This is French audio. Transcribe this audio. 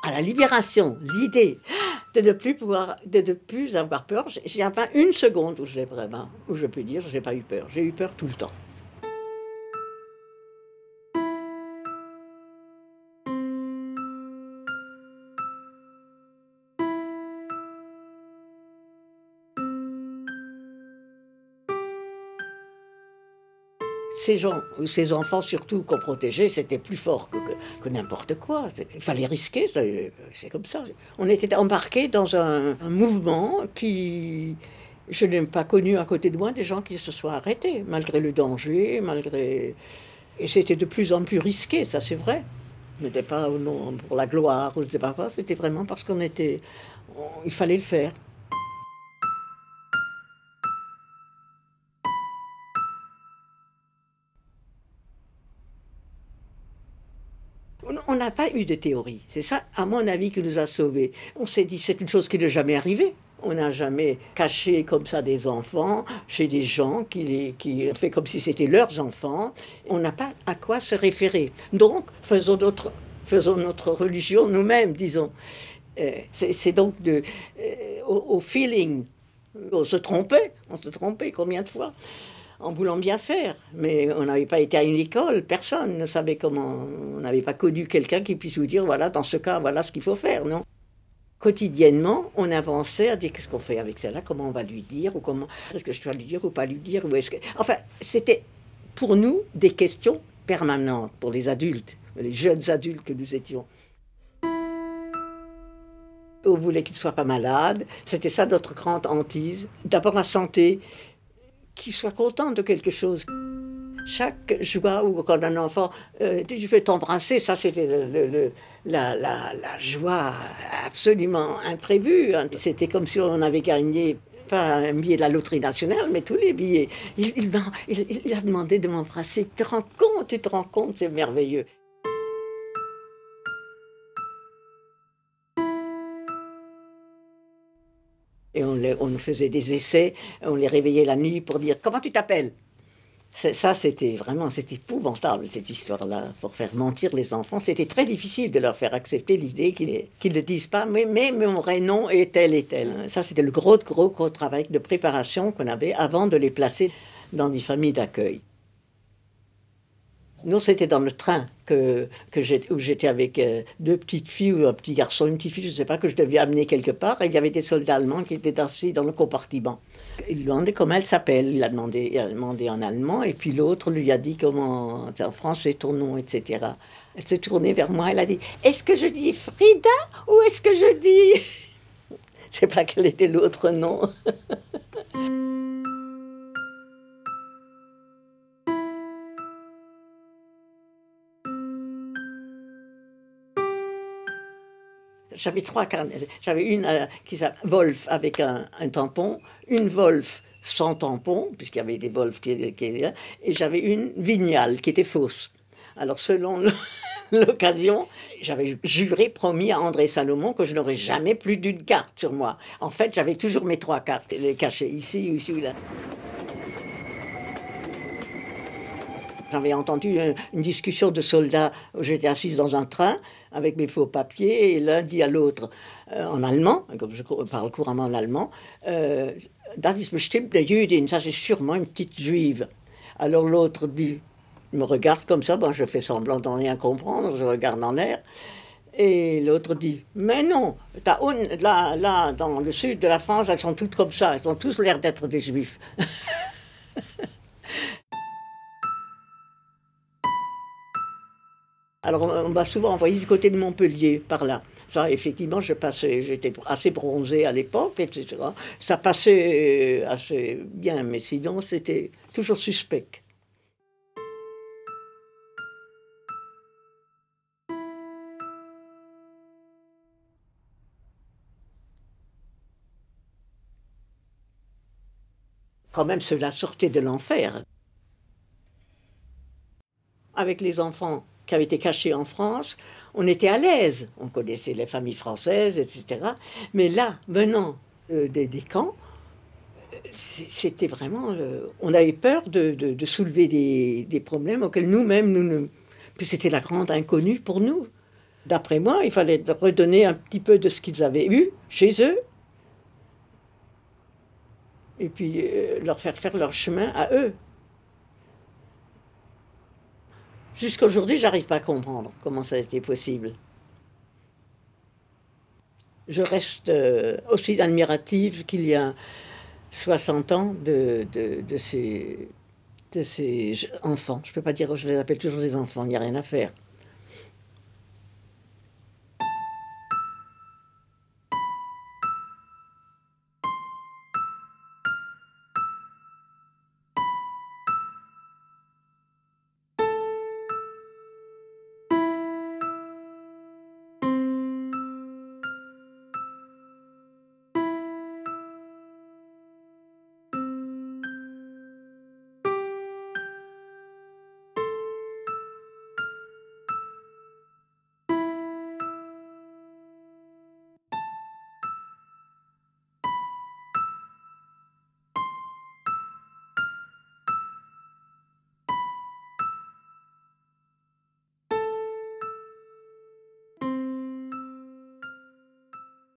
à la libération, l'idée de ne plus avoir peur, j'ai pas une seconde où je peux dire j'ai pas eu peur. J'ai eu peur tout le temps. Ces enfants surtout qu'on protégeait, c'était plus fort que n'importe quoi. Il fallait risquer, c'est comme ça. On était embarqués dans un mouvement qui... Je n'ai pas connu à côté de moi des gens qui se soient arrêtés, malgré le danger, malgré... Et c'était de plus en plus risqué, ça c'est vrai. Ce n'était pas pour la gloire, ou je ne sais pas quoi, c'était vraiment parce qu'on était... Il fallait le faire. On n'a pas eu de théorie. C'est ça, à mon avis, qui nous a sauvés. On s'est dit, c'est une chose qui n'est jamais arrivée. On n'a jamais caché comme ça des enfants chez des gens qui ont fait comme si c'était leurs enfants. On n'a pas à quoi se référer. Donc, faisons notre religion nous-mêmes, disons. C'est donc au feeling. On se trompait combien de fois en voulant bien faire, mais on n'avait pas été à une école, personne ne savait comment, on n'avait pas connu quelqu'un qui puisse vous dire, voilà, dans ce cas, voilà ce qu'il faut faire, non. Quotidiennement, on avançait à dire, qu'est-ce qu'on fait avec celle-là, comment on va lui dire, ou comment, est-ce que je dois lui dire ou pas lui dire, ou est-ce que... Enfin, c'était pour nous des questions permanentes, pour les adultes, les jeunes adultes que nous étions. On voulait qu'il ne soit pas malade, c'était ça notre grande hantise. D'abord la santé, qu'il soit content de quelque chose. Chaque joie où quand un enfant je vais t'embrasser, ça c'était la joie absolument imprévue. C'était comme si on avait gagné pas un billet de la loterie nationale, mais tous les billets. Il a demandé de m'embrasser. Tu te rends compte, c'est merveilleux. Et on nous faisait des essais, on les réveillait la nuit pour dire « Comment tu t'appelles ?» Ça, c'était épouvantable, cette histoire-là, pour faire mentir les enfants. C'était très difficile de leur faire accepter l'idée qu'ils ne disent pas « Mais mon vrai nom est tel et tel ». Ça, c'était le gros travail de préparation qu'on avait avant de les placer dans des familles d'accueil. Non, c'était dans le train où j'étais avec deux petites filles ou un petit garçon, une petite fille, je ne sais pas, que je devais amener quelque part. Et il y avait des soldats allemands qui étaient assis dans le compartiment. Il lui demandait comment elle s'appelle. Il a demandé en allemand. Et puis l'autre lui a dit comment, en français, ton nom, etc. Elle s'est tournée vers moi. Elle a dit, est-ce que je dis Frida ou est-ce que je dis... Je ne sais pas quel était l'autre nom. J'avais 3 carnets. J'avais une qui s'appelait Wolf avec un tampon, une Wolf sans tampon, puisqu'il y avait des Wolf qui étaient là, et j'avais une Vignal qui était fausse. Alors selon l'occasion, j'avais promis à André Salomon que je n'aurais jamais plus d'une carte sur moi. En fait, j'avais toujours mes 3 cartes, les cachées ici ou là. J'avais entendu une discussion de soldats où j'étais assise dans un train avec mes faux papiers et l'un dit à l'autre en allemand, comme je parle couramment l'allemand, das ist bestimmt eine Jüdin, ça c'est sûrement une petite juive. Alors l'autre dit, me regarde comme ça, bon, je fais semblant de rien comprendre, je regarde en l'air. Et l'autre dit, mais non, là, dans le sud de la France, elles sont toutes comme ça, elles ont tous l'air d'être des juifs. Alors, on m'a souvent envoyé du côté de Montpellier, par là. Ça, effectivement, j'étais assez bronzée à l'époque, etc. Ça passait assez bien, mais sinon, c'était toujours suspect. Quand même, cela sortait de l'enfer. Avec les enfants qui avaient été cachés en France, on était à l'aise. On connaissait les familles françaises, etc. Mais là, venant des camps, c'était vraiment... on avait peur de soulever des problèmes auxquels nous-mêmes, puis c'était la grande inconnue pour nous. D'après moi, il fallait leur redonner un petit peu de ce qu'ils avaient eu chez eux, et puis leur faire leur chemin à eux. Jusqu'à aujourd'hui, j'arrive pas à comprendre comment ça a été possible. Je reste aussi admirative qu'il y a 60 ans de ces enfants. Je ne peux pas dire que je les appelle toujours des enfants, il n'y a rien à faire.